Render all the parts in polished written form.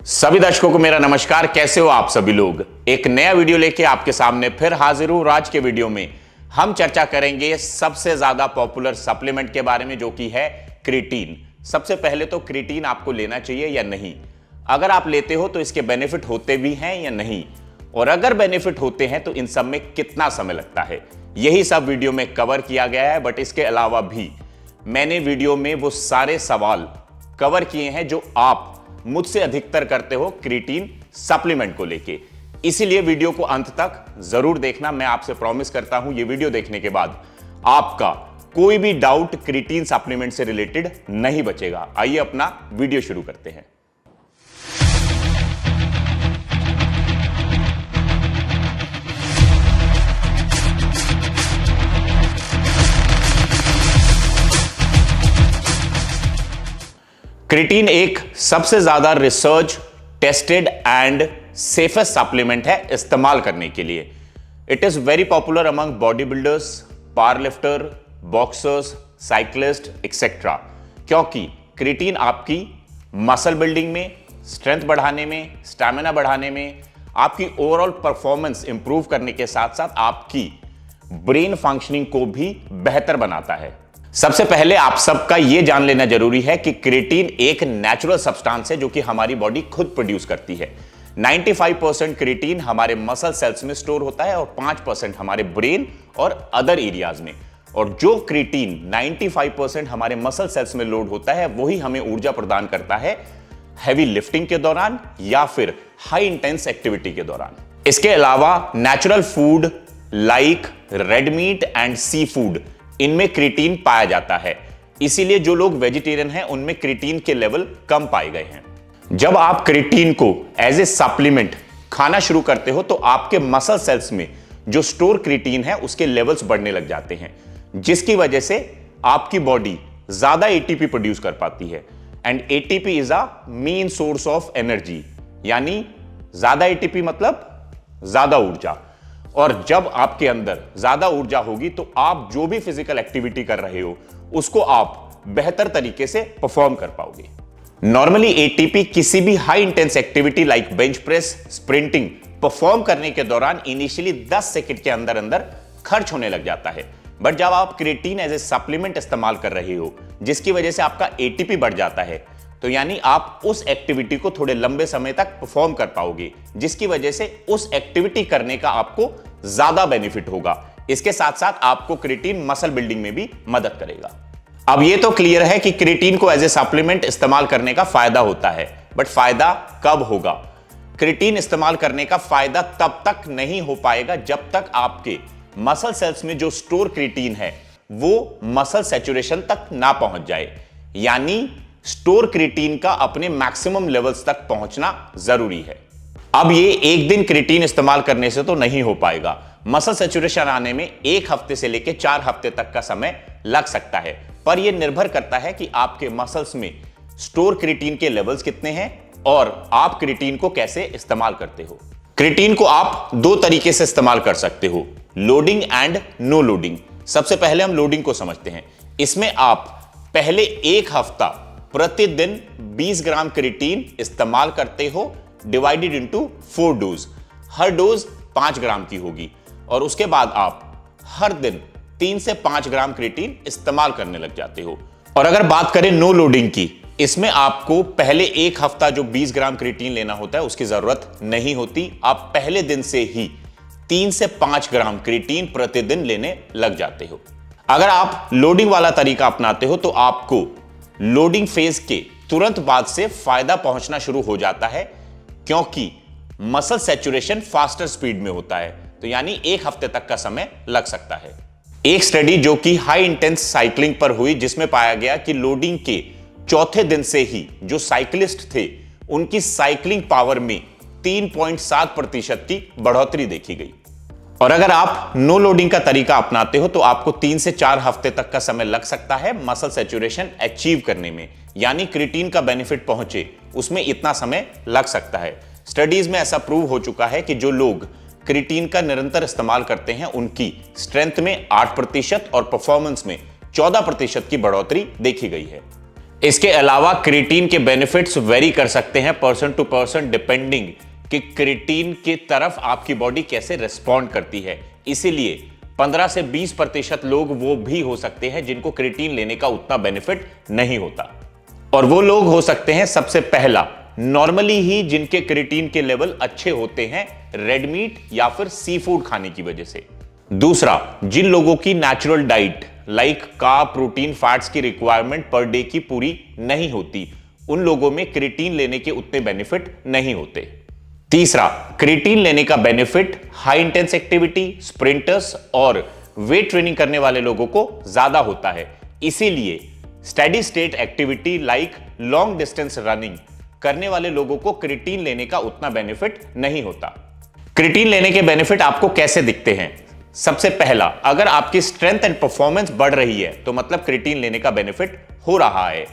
सभी दर्शकों को मेरा नमस्कार। कैसे हो आप सभी लोग। एक नया वीडियो लेके आपके सामने फिर हाजिर हूं। आज के वीडियो में हम चर्चा करेंगे सबसे ज्यादा पॉपुलर सप्लीमेंट के बारे में, जो कि है क्रिएटिन। सबसे पहले तो क्रिएटिन आपको लेना चाहिए या नहीं, अगर आप लेते हो तो इसके बेनिफिट होते भी हैं या नहीं, और अगर बेनिफिट होते हैं तो इन सब में कितना समय लगता है, यही सब वीडियो में कवर किया गया है। बट इसके अलावा भी मैंने वीडियो में वो सारे सवाल कवर किए हैं जो आप मुझसे अधिकतर करते हो क्रिएटिन सप्लीमेंट को लेके। इसीलिए वीडियो को अंत तक जरूर देखना। मैं आपसे प्रॉमिस करता हूं ये वीडियो देखने के बाद आपका कोई भी डाउट क्रिएटिन सप्लीमेंट से रिलेटेड नहीं बचेगा। आइए अपना वीडियो शुरू करते हैं। क्रिएटिन एक सबसे ज्यादा research tested and safest supplement है इस्तेमाल करने के लिए। It is very popular among body builders, power lifter, boxers, cyclist etcetera, क्योंकि क्रिएटिन आपकी मसल बिल्डिंग में, स्ट्रेंथ बढ़ाने में, स्टैमिना बढ़ाने में, आपकी ओवरऑल परफॉर्मेंस इंप्रूव करने के साथ साथ आपकी ब्रेन फंक्शनिंग को भी बेहतर बनाता है। सबसे पहले आप सबका यह जान लेना जरूरी है कि क्रिएटिन एक नेचुरल सब्सटेंस है जो कि हमारी बॉडी खुद प्रोड्यूस करती है। 95% क्रिएटिन हमारे मसल सेल्स में स्टोर होता है और 5% हमारे ब्रेन और अदर एरियाज में। और जो क्रिएटिन 95% हमारे मसल सेल्स में लोड होता है वही हमें ऊर्जा प्रदान करता है हैवी लिफ्टिंग के दौरान या फिर हाई इंटेंस एक्टिविटी के दौरान। इसके अलावा natural food like red meat and sea food, इनमें क्रिएटिन पाया जाता है। इसीलिए जो लोग वेजिटेरियन हैं उनमें क्रिएटिन के लेवल कम पाए गए हैं। जब आप क्रिएटिन को एज ए सप्लीमेंट खाना शुरू करते हो तो आपके मसल सेल्स में जो स्टोर क्रिएटिन है उसके लेवल्स बढ़ने लग जाते हैं, जिसकी वजह से आपकी बॉडी ज्यादा एटीपी प्रोड्यूस कर पाती है। And ATP is a main source of energy, यानी ज्यादा एटीपी मतलब ज्यादा ऊर्जा। और जब आपके अंदर ज्यादा ऊर्जा होगी तो आप जो भी फिजिकल एक्टिविटी कर रहे हो उसको आप बेहतर तरीके से परफॉर्म कर पाओगे। नॉर्मली एटीपी किसी भी high intense activity like bench press, sprinting perform करने के दौरान इनिशियली 10 सेकंड के अंदर अंदर खर्च होने लग जाता है। बट जब आप क्रिएटिन एज ए सप्लीमेंट इस्तेमाल कर रहे हो जिसकी वजह से आपका एटीपी बढ़ जाता है, तो यानी आप उस एक्टिविटी को थोड़े लंबे समय तक परफॉर्म कर पाओगे, जिसकी वजह से उस एक्टिविटी करने का आपको ज्यादा बेनिफिट होगा। इसके साथ साथ आपको क्रिएटिन मसल बिल्डिंग में भी मदद करेगा। अब यह तो क्लियर है कि क्रिएटिन को एज ए सप्लीमेंट इस्तेमाल करने का फायदा होता है, बट फायदा कब होगा? क्रिएटिन इस्तेमाल करने का फायदा तब तक नहीं हो पाएगा जब तक आपके मसल सेल्स में जो स्टोर क्रिएटिन है वो मसल सैचुरेशन तक ना पहुंच जाए। यानी स्टोर क्रिएटिन का अपने मैक्सिमम लेवल्स तक पहुंचना जरूरी है। अब ये एक दिन क्रिएटिन इस्तेमाल करने से तो नहीं हो पाएगा। मसल सैचुरेशन आने में 1 हफ्ते से लेकर 4 हफ्ते तक का समय लग सकता है, पर यह निर्भर करता है कि आपके मसल्स में स्टोर क्रिएटिन के लेवल्स कितने हैं और आप क्रिएटिन को कैसे इस्तेमाल करते हो। क्रिएटिन को आप 2 तरीके से इस्तेमाल कर सकते हो, लोडिंग एंड नो लोडिंग। सबसे पहले हम लोडिंग को समझते हैं। इसमें आप पहले 1 हफ्ता प्रतिदिन 20 ग्राम क्रिएटिन इस्तेमाल करते हो, डिवाइडेड इनटू 4 डोज। हर डोज 5 ग्राम की होगी और उसके बाद आप हर दिन 3 से 5 ग्राम क्रिएटिन इस्तेमाल करने लग जाते हो। और अगर बात करें नो लोडिंग की, इसमें आपको पहले 1 हफ्ता जो 20 ग्राम क्रिएटिन लेना होता है उसकी जरूरत नहीं होती। आप पहले दिन से ही 3 से 5 ग्राम क्रिएटिन प्रतिदिन लेने लग जाते हो। अगर आप लोडिंग वाला तरीका अपनाते हो तो आपको लोडिंग फेज के तुरंत बाद से फायदा पहुंचना शुरू हो जाता है, क्योंकि मसल सैचुरेशन फास्टर स्पीड में होता है। तो यानी 1 हफ्ते तक का समय लग सकता है। एक स्टडी जो कि हाई इंटेंस साइकिलिंग पर हुई, जिसमें पाया गया कि लोडिंग के चौथे दिन से ही जो साइकिलिस्ट थे उनकी साइकिलिंग पावर में 3.7% की बढ़ोतरी देखी गई। और अगर आप नो लोडिंग का तरीका अपनाते हो तो आपको 3 से 4 हफ्ते तक का समय लग सकता है मसल सैचुरेशन अचीव करने में, यानी क्रिएटिन का बेनिफिट पहुंचे उसमें इतना समय लग सकता है। स्टडीज में ऐसा प्रूव हो चुका है कि जो लोग क्रिएटिन का निरंतर इस्तेमाल करते हैं उनकी स्ट्रेंथ में 8% और परफॉर्मेंस में 14% की बढ़ोतरी देखी गई है। इसके अलावा क्रिएटिन के बेनिफिट्स वेरी कर सकते हैं पर्सन टू पर्सन डिपेंडिंग कि क्रिएटिन की तरफ आपकी बॉडी कैसे रिस्पॉन्ड करती है। इसीलिए 15 से 20% लोग वो भी हो सकते हैं जिनको क्रिएटिन लेने का उतना बेनिफिट नहीं होता, और वो लोग हो सकते हैं सबसे पहला नॉर्मली ही जिनके क्रिएटिन के लेवल अच्छे होते हैं रेड मीट या फिर सी फूड खाने की वजह से। दूसरा, जिन लोगों की natural diet like carb, protein, fats की रिक्वायरमेंट पर डे की पूरी नहीं होती, उन लोगों में क्रिएटिन लेने के उतने बेनिफिट नहीं होते। तीसरा, क्रिएटिन लेने का benefit high intense activity, sprinters और वेट ट्रेनिंग करने वाले लोगों को ज्यादा होता है। इसीलिए steady state activity like long distance running करने वाले लोगों को क्रिएटिन लेने का उतना बेनिफिट नहीं होता। क्रिएटिन लेने के बेनिफिट आपको कैसे दिखते हैं? सबसे पहला, अगर आपकी स्ट्रेंथ एंड परफॉर्मेंस बढ़ रही है तो मतलब क्रिएटिन लेने का बेनिफिट हो रहा है।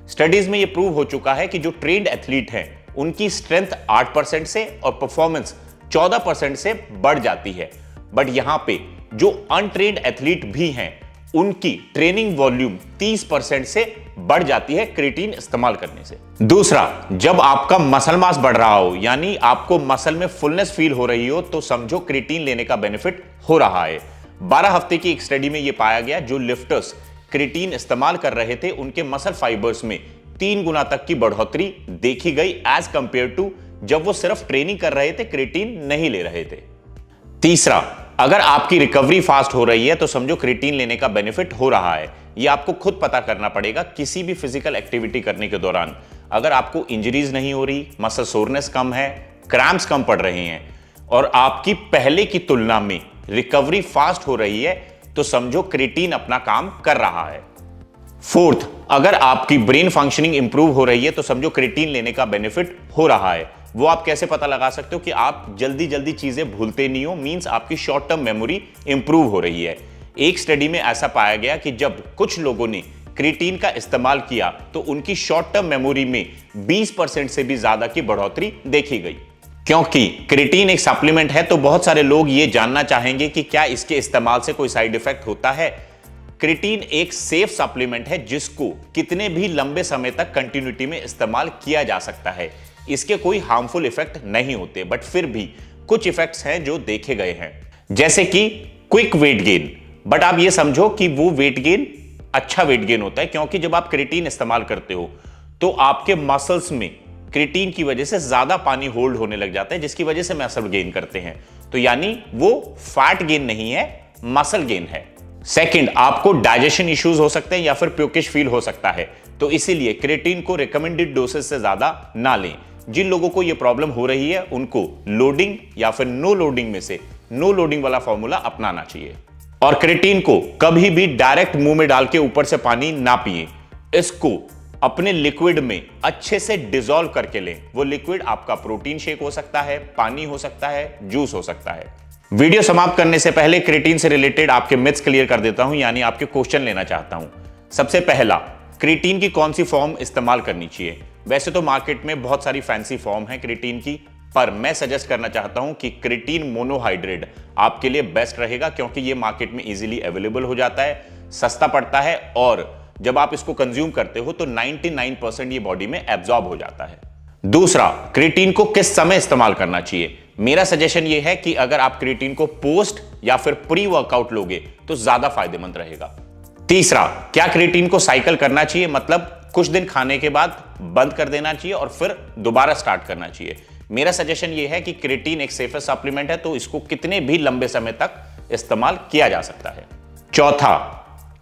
स्टडीज में यह प्रूव हो चुका है कि जो ट्रेन्ड एथलीट हैं उनकी स्ट्रेंथ 8% से और परफॉर्मेंस 14% से बढ़ जाती है। बट यहां पे जो अनट्रेन्ड एथलीट भी हैं उनकी ट्रेनिंग वॉल्यूम 30% से बढ़ जाती है क्रिएटिन इस्तेमाल करने से। दूसरा, जब आपका मसल मास बढ़ रहा हो यानी आपको मसल में फुलनेस फील हो रही हो तो समझो क्रिएटिन लेने का बेनिफिट हो रहा है। 12 हफ्ते की एक स्टडी में यह पाया गया जो लिफ्टर्स क्रिएटिन इस्तेमाल कर रहे थे उनके मसल फाइबर्स में 3 गुना तक की बढ़ोतरी देखी गई एज कंपेयर टू जब वो सिर्फ ट्रेनिंग कर रहे थे, क्रिएटिन नहीं ले रहे थे। तीसरा, अगर आपकी रिकवरी फास्ट हो रही है तो समझो क्रिएटिन लेने का बेनिफिट हो रहा है। यह आपको खुद पता करना पड़ेगा किसी भी फिजिकल एक्टिविटी करने के दौरान। अगर आपको इंजरीज नहीं हो रही, मसल सोरनेस कम है, क्रैम्प्स कम पड़ रहे हैं और आपकी पहले की तुलना में रिकवरी फास्ट हो रही है तो समझो क्रिएटिन अपना काम कर रहा है। फोर्थ, अगर आपकी ब्रेन फंक्शनिंग इंप्रूव हो रही है तो समझो क्रिएटिन लेने का बेनिफिट हो रहा है। वो आप कैसे पता लगा सकते हो कि आप जल्दी जल्दी चीजें भूलते नहीं हो, मींस आपकी शॉर्ट टर्म मेमोरी इंप्रूव हो रही है। एक स्टडी में ऐसा पाया गया कि जब कुछ लोगों ने क्रिएटिन का इस्तेमाल किया तो उनकी शॉर्ट टर्म मेमोरी में 20% से भी ज्यादा की बढ़ोतरी देखी गई। क्योंकि क्रिएटिन एक सप्लीमेंट है तो बहुत सारे लोग ये जानना चाहेंगे कि क्या इसके इस्तेमाल से कोई साइड इफेक्ट होता है। क्रिएटिन एक सेफ सप्लीमेंट है जिसको कितने भी लंबे समय तक कंटिन्यूटी में इस्तेमाल किया जा सकता है। इसके कोई हार्मफुल इफेक्ट नहीं होते, बट फिर भी कुछ इफेक्ट्स हैं जो देखे गए हैं, जैसे कि क्विक वेट गेन। बट आप ये समझो कि वो वेट गेन अच्छा वेट गेन होता है, क्योंकि जब आप क्रिएटिन इस्तेमाल करते हो तो आपके मसल्स में क्रिएटिन की वजह से ज्यादा पानी होल्ड होने लग जाता है, जिसकी वजह से मसल गेन करते हैं। तो यानी वो फैट गेन नहीं है, मसल गेन है। सेकंड, आपको डाइजेशन इश्यूज हो सकते हैं या फिर प्यूकिश फील हो सकता है, तो इसीलिए क्रिएटिन को रिकमेंडेड डोसेज से ज्यादा ना लें। जिन लोगों को यह प्रॉब्लम हो रही है उनको लोडिंग या फिर नो लोडिंग में से नो लोडिंग वाला फॉर्मूला अपनाना चाहिए। और क्रिएटिन को कभी भी डायरेक्ट मुंह में डाल के ऊपर से पानी ना पिए, इसको अपने लिक्विड में अच्छे से डिसॉल्व करके लें। वो लिक्विड आपका प्रोटीन शेक हो सकता है, पानी हो सकता है, जूस हो सकता है। वीडियो समाप्त करने से पहले क्रिएटिन से रिलेटेड आपके मिथ्स क्लियर कर देता हूं, यानी आपके क्वेश्चन लेना चाहता हूं। सबसे पहला, क्रिएटिन की कौन सी फॉर्म इस्तेमाल करनी चाहिए? वैसे तो मार्केट में बहुत सारी फैंसी फॉर्म है क्रिएटिन की, पर मैं सजेस्ट करना चाहता हूं कि क्रिएटिन मोनोहाइड्रेट आपके लिए बेस्ट रहेगा, क्योंकि ये मार्केट में इजीली अवेलेबल हो जाता है, सस्ता पड़ता है और जब आप इसको कंज्यूम करते हो तो 99% ये बॉडी में एब्जॉर्ब हो जाता है। दूसरा, क्रिएटिन को किस समय इस्तेमाल करना चाहिए? मेरा सजेशन ये है कि अगर आप क्रिएटिन को पोस्ट या फिर प्री वर्कआउट लोगे तो ज्यादा फायदेमंद रहेगा। तीसरा, क्या क्रिएटिन को साइकिल करना चाहिए, मतलब कुछ दिन खाने के बाद बंद कर देना चाहिए और फिर दोबारा स्टार्ट करना चाहिए? मेरा सजेशन यह है कि क्रिएटिन एक सेफेस्ट सप्लीमेंट है तो इसको कितने भी लंबे समय तक इस्तेमाल किया जा सकता है। चौथा,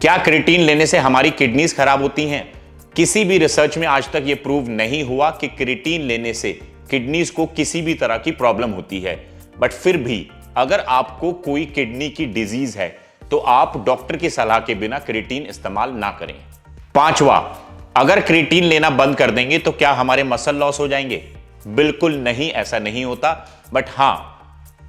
क्या क्रिएटिन लेने से हमारी किडनीज खराब होती हैं? किसी भी रिसर्च में आज तक यह प्रूव नहीं हुआ कि क्रिएटिन लेने से किडनीज को किसी भी तरह की प्रॉब्लम होती है। बट फिर भी अगर आपको कोई किडनी की डिजीज है तो आप डॉक्टर की सलाह के बिना क्रिएटिन इस्तेमाल ना करें। पांचवा, अगर क्रिएटिन लेना बंद कर देंगे तो क्या हमारे मसल लॉस हो जाएंगे? बिल्कुल नहीं, ऐसा नहीं होता। बट हां,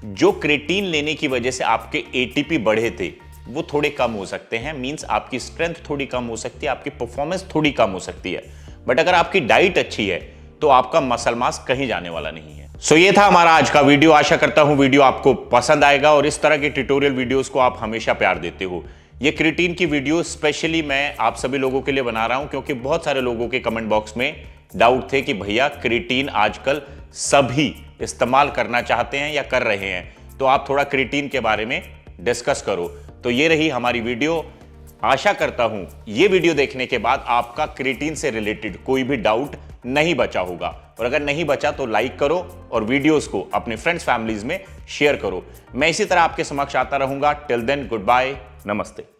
जो क्रिएटिन लेने की वजह से आपके एटीपी बढ़े थे वो थोड़े कम हो सकते हैं, मींस आपकी स्ट्रेंथ थोड़ी कम हो सकती है, आपकी परफॉर्मेंस थोड़ी कम हो सकती है। बट अगर आपकी डाइट अच्छी है तो आपका मसल मास कहीं जाने वाला नहीं है। सो ये था हमारा आज का वीडियो। आशा करता हूं वीडियो आपको पसंद आएगा और इस तरह के ट्यूटोरियल वीडियोस को आप हमेशा प्यार देते हो। ये क्रिएटिन की वीडियो स्पेशली मैं आप सभी लोगों के लिए बना रहा हूं क्योंकि बहुत सारे लोगों के कमेंट बॉक्स में डाउट थे कि भैया क्रिएटिन आजकल सभी इस्तेमाल करना चाहते हैं या कर रहे हैं, तो आप थोड़ा क्रिएटिन के बारे में डिस्कस करो। तो ये रही हमारी वीडियो। आशा करता हूं ये वीडियो देखने के बाद आपका क्रिएटिन से रिलेटेड कोई भी डाउट नहीं बचा होगा, और अगर नहीं बचा तो लाइक करो और वीडियोस को अपने फ्रेंड्स फैमिलीज में शेयर करो। मैं इसी तरह आपके समक्ष आता रहूंगा। टिल देन गुड बाय, नमस्ते।